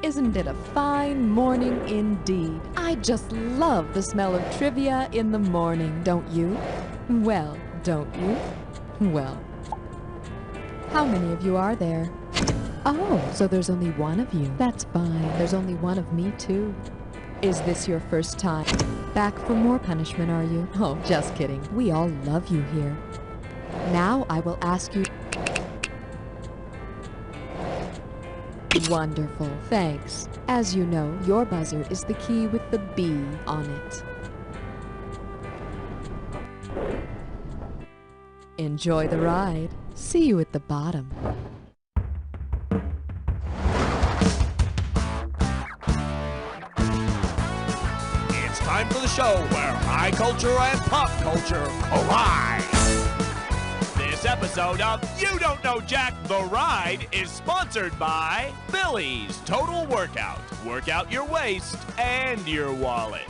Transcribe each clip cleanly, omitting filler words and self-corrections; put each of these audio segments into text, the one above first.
Isn't it a fine morning indeed? I just love the smell of trivia in the morning, don't you? Well, don't you? Well, how many of you are there? Oh, so there's only one of you. That's fine. There's only one of me, too. Is this your first time back for more punishment, are you? Oh, just kidding. We all love you here. Now I will ask you... Wonderful, thanks. As you know, your buzzer is the key with the B on it. Enjoy the ride. See you at the bottom. It's time for the show where high culture and pop culture collide. This episode of You Don't Know Jack The Ride is sponsored by Billy's Total Workout. Work out your waist and your wallet.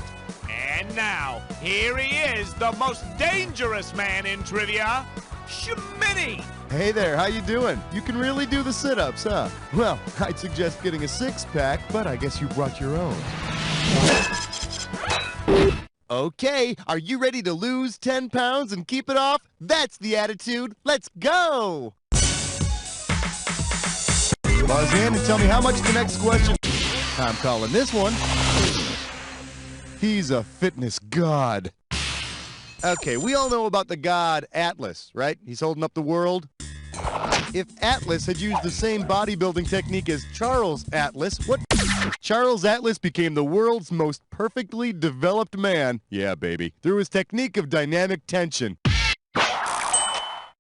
And now, here he is, the most dangerous man in trivia, Schmitty. Hey there, how you doing? You can really do the sit-ups, huh? Well, I'd suggest getting a six-pack, but I guess you brought your own. Okay, are you ready to lose 10 pounds and keep it off? That's the attitude. Let's go! Buzz in and tell me how much the next question. I'm calling this one. He's a fitness god. Okay, we all know about the god Atlas, right? He's holding up the world. If Atlas had used the same bodybuilding technique as Charles Atlas, Charles Atlas became the world's most perfectly developed man. Yeah, baby. Through his technique of dynamic tension.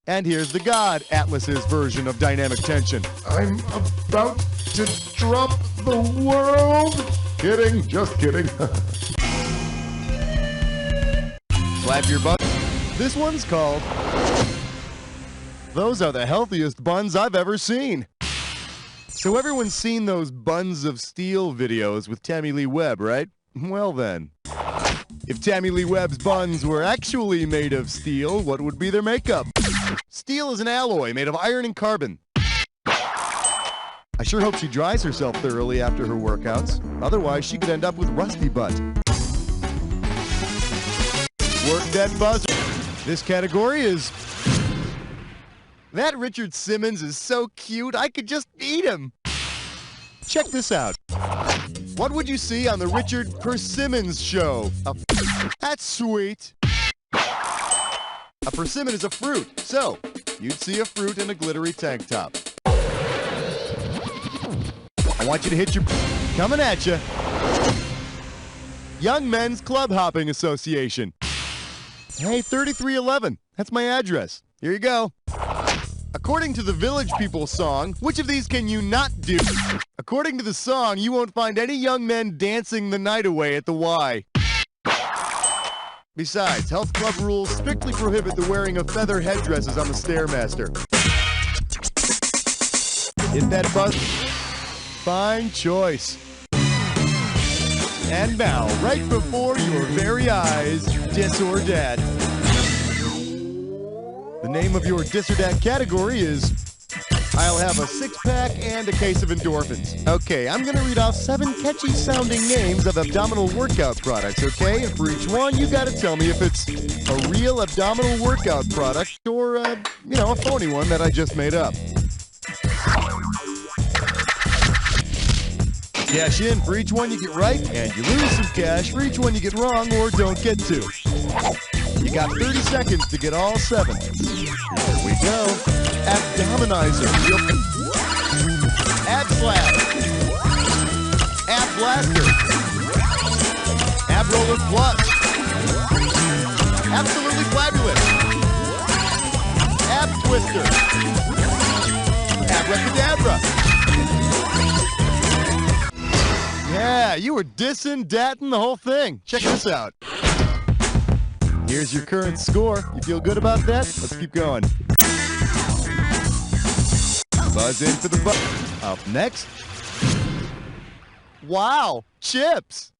And here's the god Atlas's version of dynamic tension. I'm about to drop the world. Kidding, just kidding. Slap your butt. This one's called... Those are the healthiest buns I've ever seen. So everyone's seen those Buns of Steel videos with Tammy Lee Webb, right? Well then. If Tammy Lee Webb's buns were actually made of steel, what would be their makeup? Steel is an alloy made of iron and carbon. I sure hope she dries herself thoroughly after her workouts. Otherwise, she could end up with rusty butt. Work that buzzer. This category is... That Richard Simmons is so cute, I could just eat him. Check this out. What would you see on the Richard Persimmons show? That's sweet. A persimmon is a fruit, so you'd see a fruit in a glittery tank top. I want you to hit your... Coming at you. Young Men's Club Hopping Association. Hey, 3311. That's my address. Here you go. According to the Village People song, which of these can you not do? According to the song, you won't find any young men dancing the night away at the Y. Besides, health club rules strictly prohibit the wearing of feather headdresses on the Stairmaster. Hit that buzz. Fine choice. And now, right before your very eyes, Dis or Dat. The name of your Dis or Dat category is, I'll have a six-pack and a case of endorphins. Okay, I'm going to read off 7 catchy-sounding names of abdominal workout products, okay? And for each one, you got to tell me if it's a real abdominal workout product or, a phony one that I just made up. Cash in for each one you get right, and you lose some cash for each one you get wrong or don't get to. You got 30 seconds to get all 7. Here we go. Abdominizer. Ab slap. Ab blaster. Ab roller plus. Absolutely fabulous. Ab twister. Abracadabra. Yeah, you were dissing, datting the whole thing. Check this out. Here's your current score. You feel good about that? Let's keep going. Buzz in for the buzz. Up next. Wow, chips.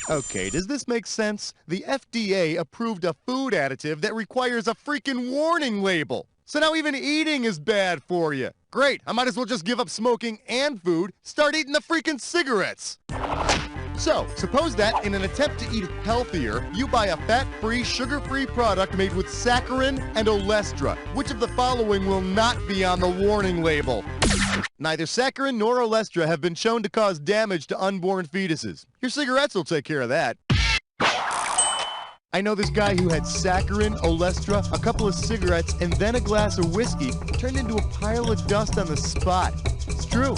Okay, does this make sense? The FDA approved a food additive that requires a freaking warning label. So now even eating is bad for you. Great, I might as well just give up smoking and food, start eating the freaking cigarettes. So, suppose that in an attempt to eat healthier, you buy a fat-free, sugar-free product made with saccharin and olestra. Which of the following will not be on the warning label? Neither saccharin nor olestra have been shown to cause damage to unborn fetuses. Your cigarettes will take care of that. I know this guy who had saccharin, olestra, a couple of cigarettes, and then a glass of whiskey, turned into a pile of dust on the spot. It's true.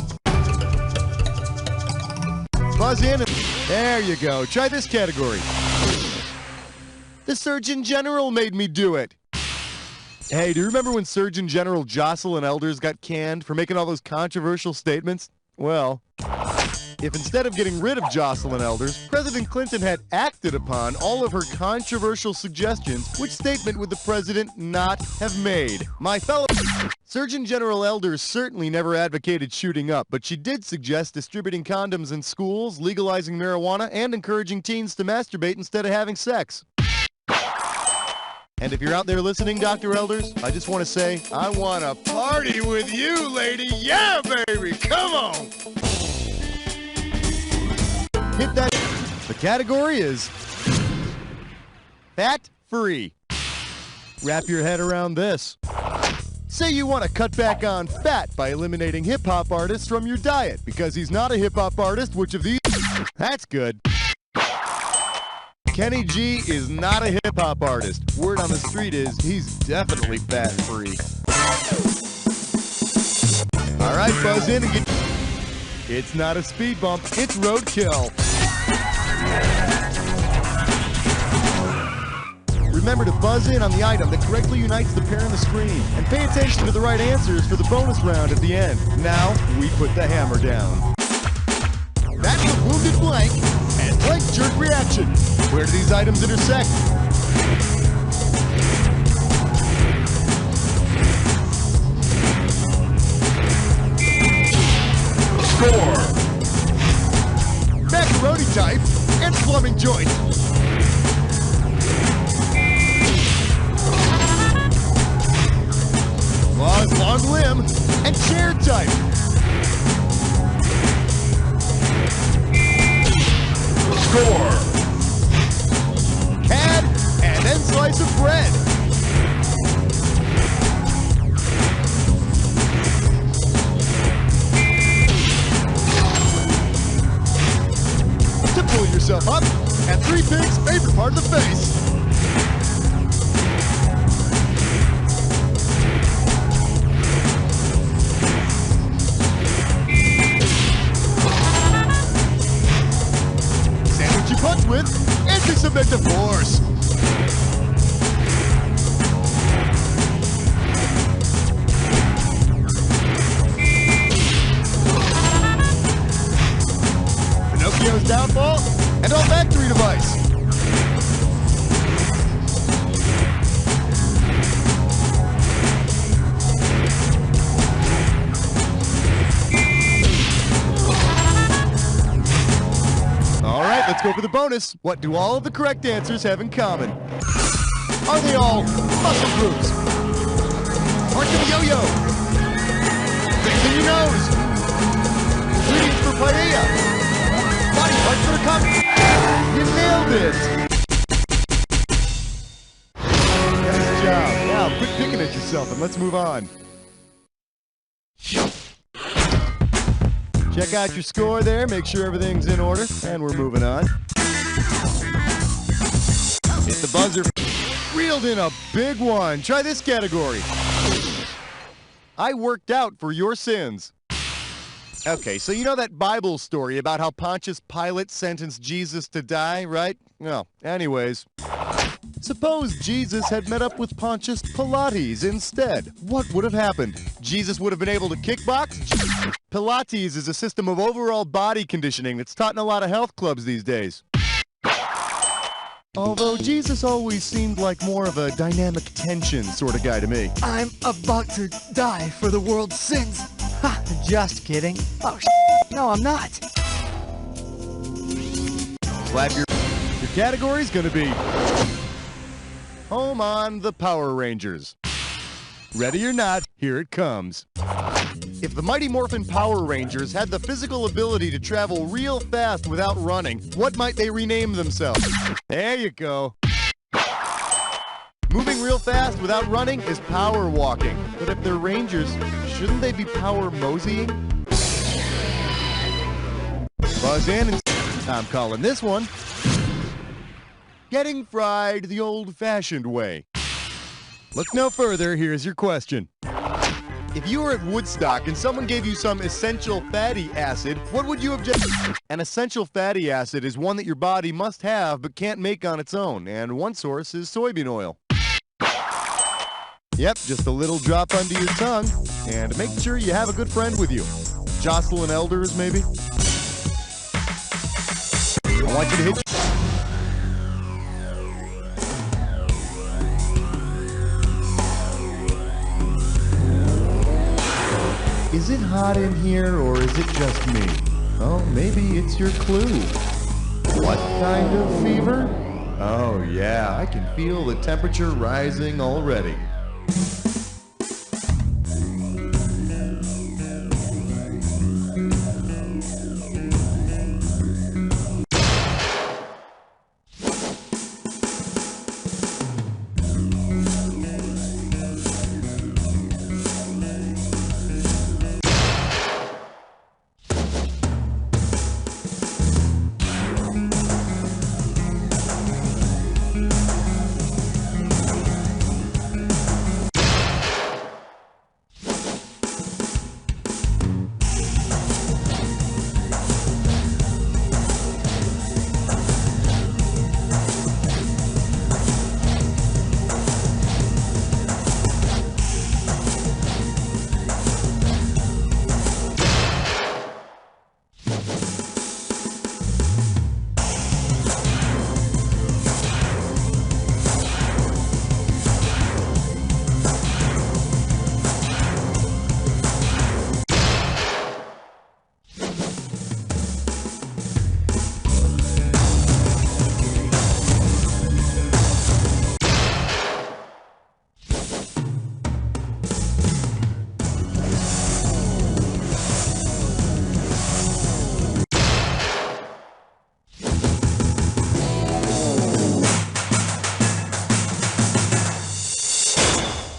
Buzz in and... There you go. Try this category. The Surgeon General made me do it. Hey, do you remember when Surgeon General Jocelyn Elders got canned for making all those controversial statements? Well, if instead of getting rid of Jocelyn Elders, President Clinton had acted upon all of her controversial suggestions, which statement would the president not have made? My fellow... Surgeon General Elders certainly never advocated shooting up, but she did suggest distributing condoms in schools, legalizing marijuana, and encouraging teens to masturbate instead of having sex. And if you're out there listening, Dr. Elders, I just want to say, I want to party with you, lady. Yeah, baby, come on. Hit that. The category is fat-free. Wrap your head around this. Say you want to cut back on fat by eliminating hip-hop artists from your diet because he's not a hip-hop artist. Which of these? That's good. Kenny G is not a hip-hop artist. Word on the street is he's definitely fat-free. All right, buzz in and get... It's not a speed bump, it's roadkill. Remember to buzz in on the item that correctly unites the pair on the screen, and pay attention to the right answers for the bonus round at the end. Now, we put the hammer down. That's the wounded blank, and blank jerk reaction. Where do these items intersect? Score! Macaroni type and plumbing joint. Claws, long limb, and chair type. Score! Cad, and then slice of bread. To pull yourself up, and 3 pigs' favorite part of the face. Punch with anti-Semitic force. Pinocchio's downfall and all factory device. Let's go for the bonus. What do all of the correct answers have in common? Are they all muscle groups? Mark the yo-yo. Things in your nose. Ingredients for paella. Body parts for the cock. You nailed it. Nice job. Now quit picking at yourself and let's move on. Check out your score there, make sure everything's in order, and we're moving on. Hit the buzzer. Reeled in a big one. Try this category. I worked out for your sins. Okay, so you know that Bible story about how Pontius Pilate sentenced Jesus to die, right? Well, anyways. Suppose Jesus had met up with Pontius Pilates instead. What would have happened? Jesus would have been able to kickbox? Pilates is a system of overall body conditioning that's taught in a lot of health clubs these days. Although Jesus always seemed like more of a dynamic tension sort of guy to me. I'm about to die for the world's sins. Ha, just kidding. Oh, no, I'm not. Slap your category's gonna be Home on the Power Rangers. Ready or not, here it comes. If the Mighty Morphin Power Rangers had the physical ability to travel real fast without running, what might they rename themselves? There you go. Moving real fast without running is power walking. But if they're rangers, shouldn't they be power moseying? Buzz in and I'm calling this one Getting Fried the Old-Fashioned Way. Look no further, here's your question. If you were at Woodstock and someone gave you some essential fatty acid, what would you object? An essential fatty acid is one that your body must have but can't make on its own, and one source is soybean oil. Yep, just a little drop under your tongue, and make sure you have a good friend with you. Jocelyn Elders, maybe? I want you to hit... Is it hot in here, or is it just me? Oh, maybe it's your clue. What kind of fever? Oh yeah, I can feel the temperature rising already.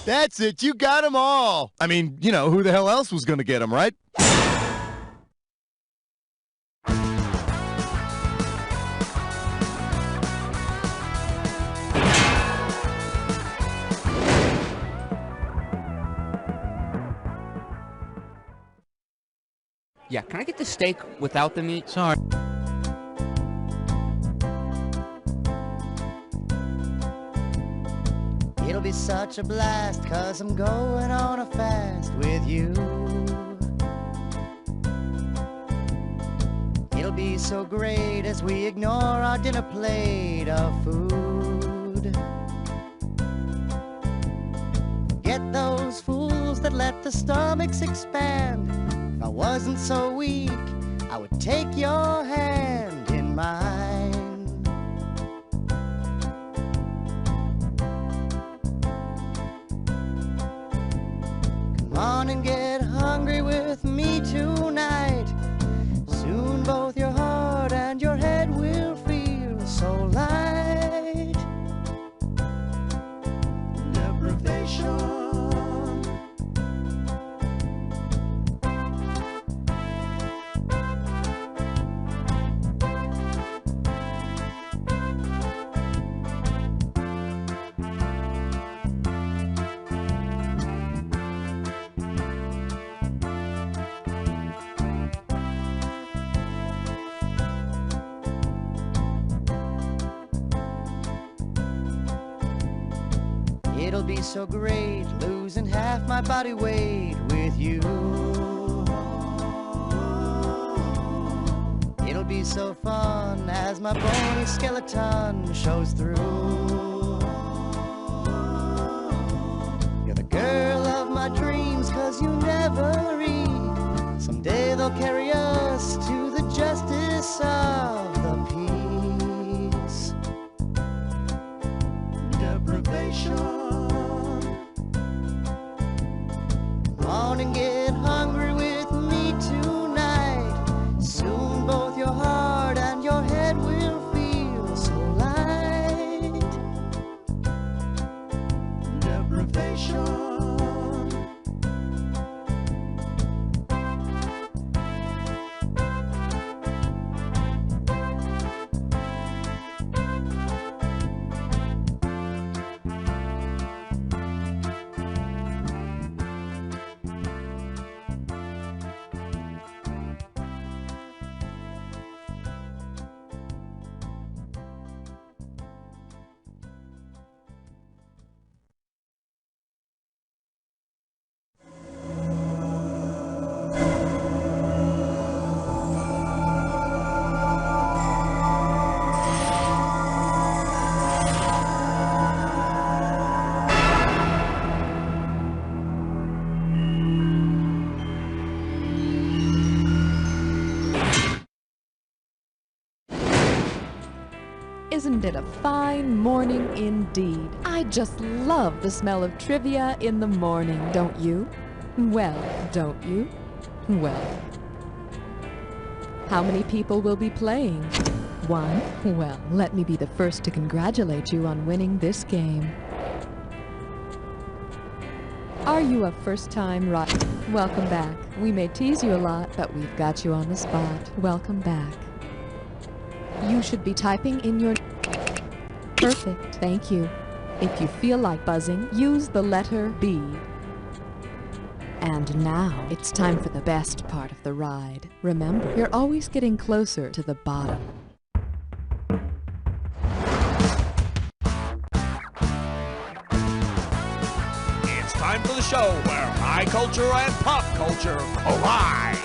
That's it, you got them all. I mean, you know, who the hell else was going to get them, right? Yeah, can I get the steak without the meat? Sorry. It'll be such a blast, 'cause I'm going on a fast with you. It'll be so great as we ignore our dinner plate of food. Get those fools that let the stomachs expand. If I wasn't so weak, I would take your hand in mine. Come on and get hungry with me tonight. Soon both your heart and your head will feel so light. Deprivation. It'll be so great, losing half my body weight with you. It'll be so fun as my bony skeleton shows through. You're the girl of my dreams, 'cause you never read. Someday they'll carry us to the justice of the peace. Deprivation. Isn't it a fine morning indeed? I just love the smell of trivia in the morning, don't you? Well, don't you? Well. How many people will be playing? One? Well, let me be the first to congratulate you on winning this game. Are you a first-time rider? Welcome back. We may tease you a lot, but we've got you on the spot. Welcome back. You should be typing in your... Perfect. Thank you. If you feel like buzzing, use the letter B. And now, it's time for the best part of the ride. Remember, you're always getting closer to the bottom. It's time for the show where high culture and pop culture collide.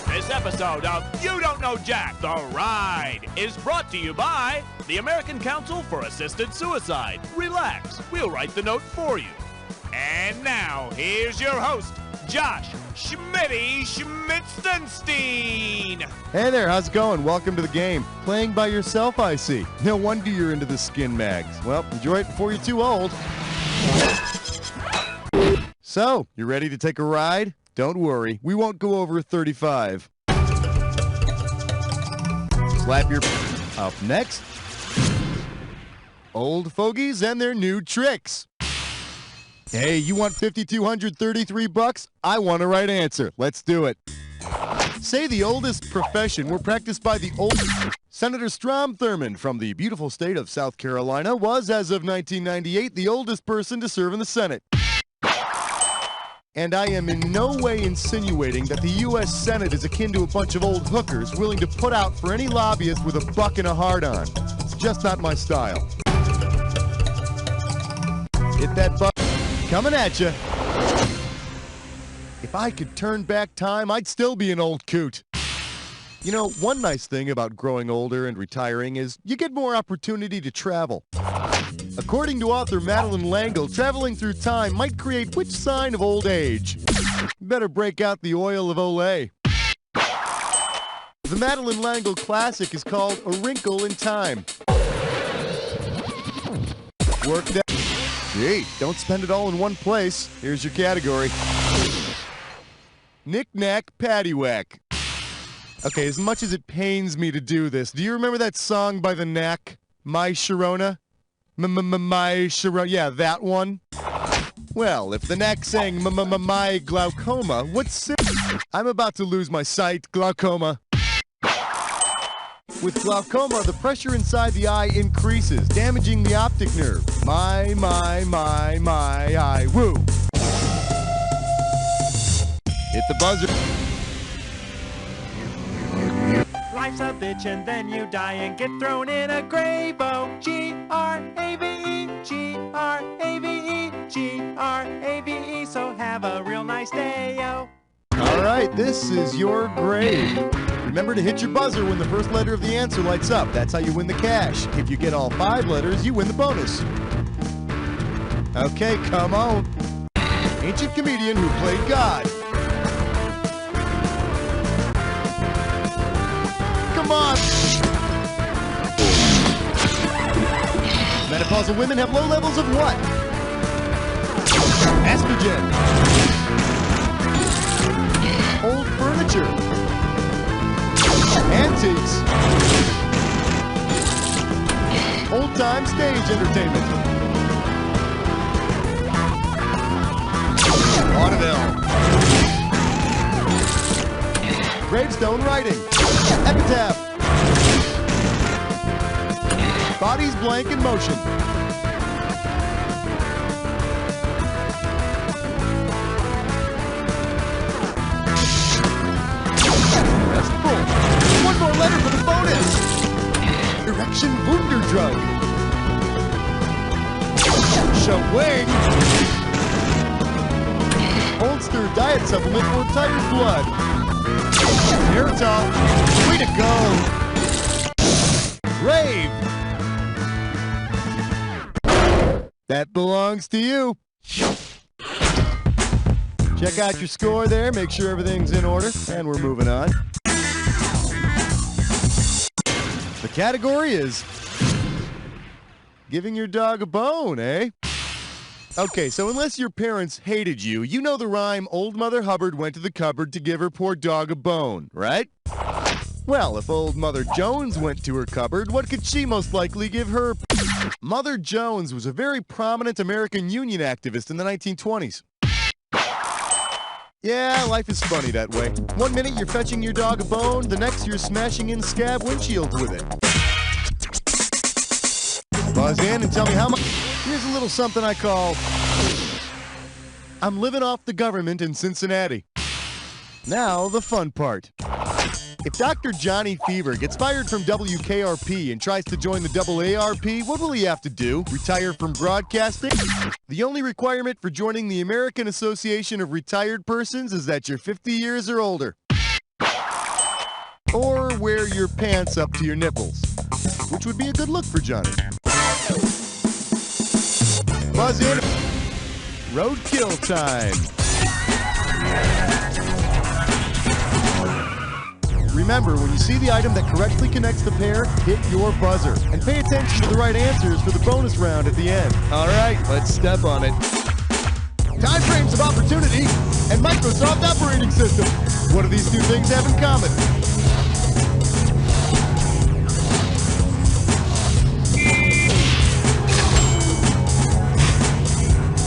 This episode of You Don't Know Jack The Ride is brought to you by the American Council for Assisted Suicide. Relax, we'll write the note for you. And now, here's your host, Josh Schmitty Schmitzenstein. Hey there, how's it going? Welcome to the game. Playing by yourself, I see. No wonder you're into the skin mags. Well, enjoy it before you're too old. So, you ready to take a ride? Don't worry, we won't go over 35. Slap your... Up next, old fogies and their new tricks. Hey, you want $5,233? I want a right answer. Let's do it. Say the oldest profession were practiced by the oldest. Senator Strom Thurmond from the beautiful state of South Carolina was, as of 1998, the oldest person to serve in the Senate. And I am in no way insinuating that the U.S. Senate is akin to a bunch of old hookers willing to put out for any lobbyist with a buck and a hard-on. It's just not my style. Hit that buck. Coming at you. If I could turn back time, I'd still be an old coot. You know, one nice thing about growing older and retiring is you get more opportunity to travel. According to author Madeline L'Engle, traveling through time might create which sign of old age? Better break out the oil of Olay. The Madeline L'Engle classic is called A Wrinkle in Time. Work that. Gee, don't spend it all in one place. Here's your category. Knick-knack, paddywhack. Okay, as much as it pains me to do this, do you remember that song by The Knack? My Sharona? My Sharona, yeah, that one. Well, if The Knack sang my glaucoma, what's... I'm about to lose my sight, glaucoma. With glaucoma, the pressure inside the eye increases, damaging the optic nerve. My eye, woo. Hit the buzzer. Life's a bitch and then you die and get thrown in a grave. Oh, G-R-A-V-E, G-R-A-V-E, G-R-A-V-E. So have a real nice day, yo. All right, this is your grave. Remember to hit your buzzer when the first letter of the answer lights up. That's how you win the cash. If you get all 5 letters, you win the bonus. Okay, come on. Ancient comedian who played God. Come on! Menopausal women have low levels of what? Estrogen. Old furniture. Antiques. Old-time stage entertainment. Vaudeville. Gravestone writing. Epitaph. Bodies blank in motion. Restful. One more letter for the bonus. Erection Wunderdrug. Shawing. Holster diet supplement for tired blood. Aerotol. Way to go. Rave. That belongs to you. Check out your score there. Make sure everything's in order. And we're moving on. The category is giving your dog a bone, eh? Okay, so unless your parents hated you, you know the rhyme, Old Mother Hubbard went to the cupboard to give her poor dog a bone, right? Well, if Old Mother Jones went to her cupboard, what could she most likely give her? Mother Jones was a very prominent American Union activist in the 1920s. Yeah, life is funny that way. 1 minute you're fetching your dog a bone, the next you're smashing in scab windshields with it. Buzz in and tell me how much. Here's a little something I call I'm living off the government in Cincinnati. Now, the fun part. If Dr. Johnny Fever gets fired from WKRP and tries to join the AARP, what will he have to do? Retire from broadcasting? The only requirement for joining the American Association of Retired Persons is that you're 50 years or older. Or wear your pants up to your nipples, which would be a good look for Johnny. Buzz in. Roadkill time. Remember, when you see the item that correctly connects the pair, hit your buzzer. And pay attention to the right answers for the bonus round at the end. All right, let's step on it. Time frames of opportunity and Microsoft operating system. What do these two things have in common?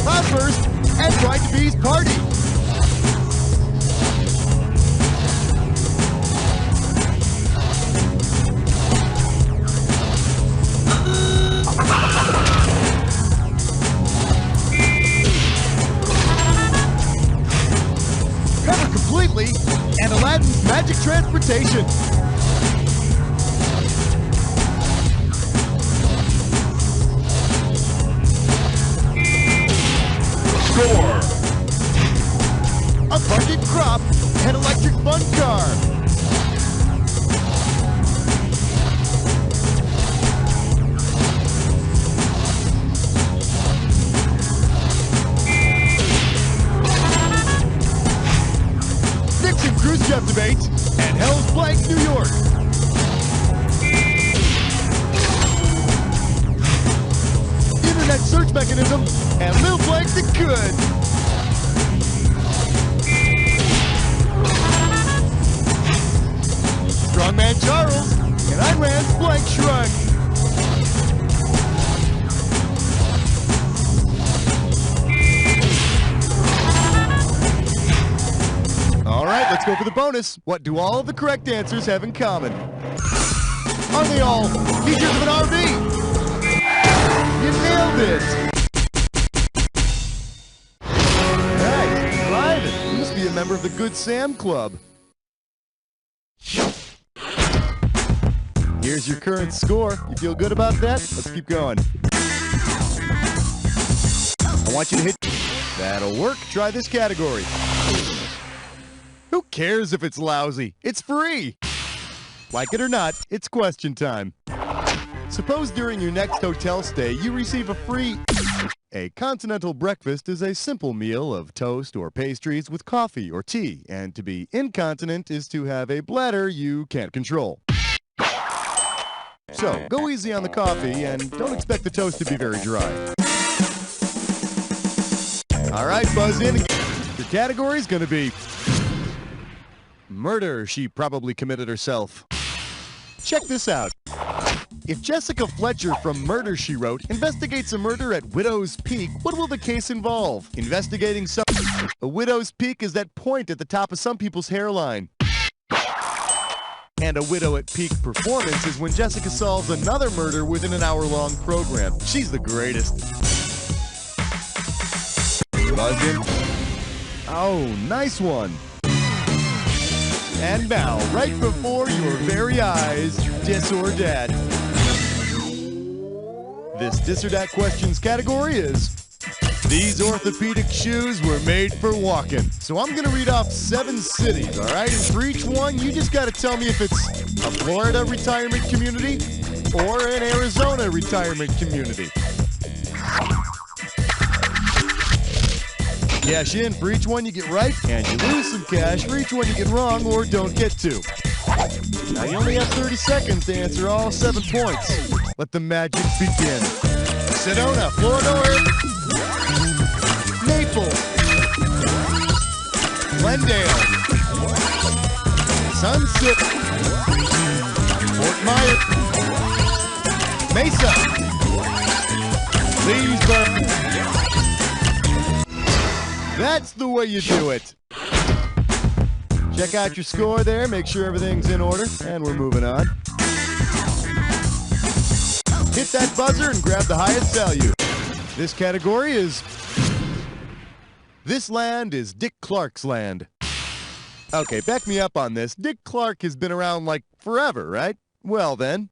Pause first and try to be's party. Cover completely and Aladdin's magic transportation. Score! A bucket crop and electric fun car. Nixon cruise jet debate and Hell's Blank, New York. Internet search mechanism and Lil Blank the Good. Strongman Charles and Ayn Rand's Blank Shrug. All right, let's go for the bonus. What do all of the correct answers have in common? Are they all features of an RV? You nailed it! Nice, Ryman. You must be a member of the Good Sam Club. Here's your current score. You feel good about that? Let's keep going. I want you to hit. That'll work. Try this category. Who cares if it's lousy? It's free! Like it or not, it's question time. Suppose during your next hotel stay, you receive a free... A continental breakfast is a simple meal of toast or pastries with coffee or tea, and to be incontinent is to have a bladder you can't control. So, go easy on the coffee and don't expect the toast to be very dry. All right, buzz in. Your category's gonna be... Murder she probably committed herself. Check this out. If Jessica Fletcher from Murder, She Wrote investigates a murder at Widow's Peak, what will the case involve? Investigating some... A widow's peak is that point at the top of some people's hairline. And a widow at peak performance is when Jessica solves another murder within an hour-long program. She's the greatest. Buzz in. Oh, nice one. And now, right before your very eyes, Dis or Dat. This Dis or Dat questions category is, these orthopedic shoes were made for walking. So I'm gonna read off 7 cities, all right? And for each one, you just gotta tell me if it's a Florida retirement community or an Arizona retirement community. Cash in for each one you get right, and you lose some cash for each one you get wrong or don't get to. Now you only have 30 seconds to answer all 7 points. Let the magic begin. Sedona, Florida, Naples, Glendale, Sunset, Fort Myers, Mesa, Leesburg. That's the way you do it. Check out your score there, make sure everything's in order, and we're moving on. Hit that buzzer and grab the highest value. This category is... This land is Dick Clark's land. Okay, back me up on this. Dick Clark has been around like forever, right? Well then,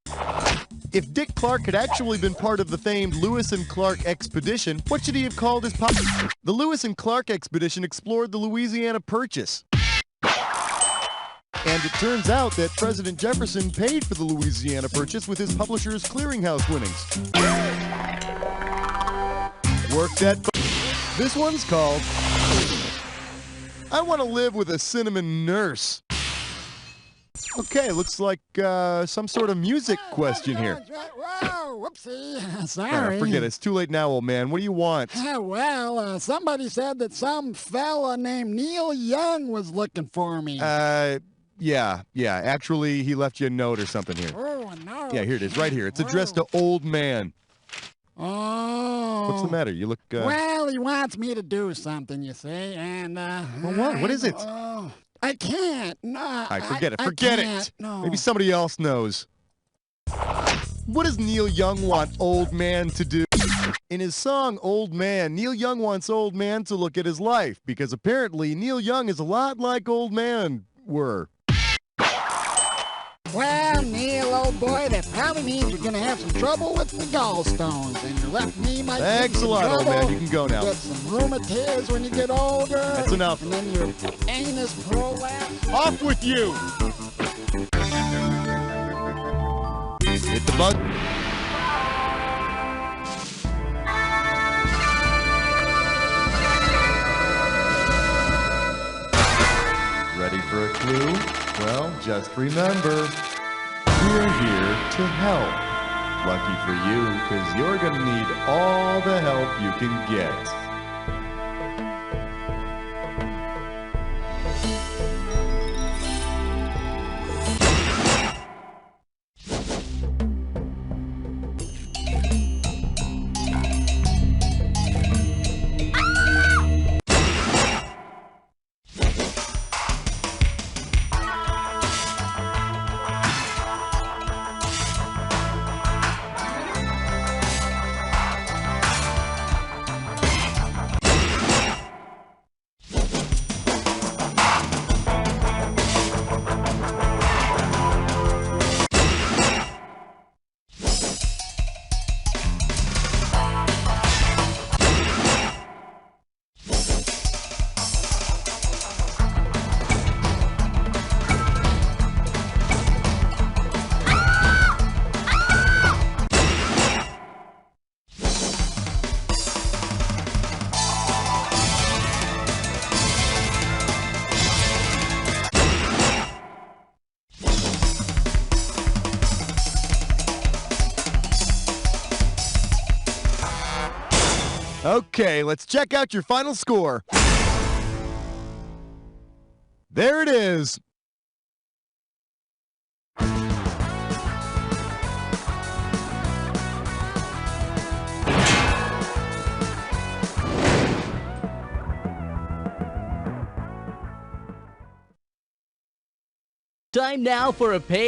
if Dick Clark had actually been part of the famed Lewis and Clark expedition, what should he have called his The Lewis and Clark expedition explored the Louisiana Purchase. And it turns out that President Jefferson paid for the Louisiana Purchase with his Publishers Clearinghouse winnings. Work that. This one's called I Want to Live with a Cinnamon Nurse. Okay, looks like some sort of music question here. Whoa, whoopsie. Sorry. Forget it. It's too late now, old man. What do you want? Well, somebody said that some fella named Neil Young was looking for me. Yeah. Actually, he left you a note or something here. Oh, no. Yeah, here it is, right here. It's addressed to Old Man. Oh. What's the matter? You look, Well, he wants me to do something, you see, and, Well, what? What is it? I can't. No. All right, forget it. Forget it. No. Maybe somebody else knows. What does Neil Young want Old Man to do? In his song, Old Man, Neil Young wants Old Man to look at his life, because apparently Neil Young is a lot like Old Man were. Well, Neil, old boy, that probably means you're going to have some trouble with the gallstones, and you left me my Thanks a lot, old man. You can go now. Get some rheumatiz when you get older. That's enough. And then your anus prolapse. Off with you! Hit the button. Ready for a clue? Well, just remember, we're here to help. Lucky for you, because you're going to need all the help you can get. Okay, let's check out your final score. There it is. Time now for a page.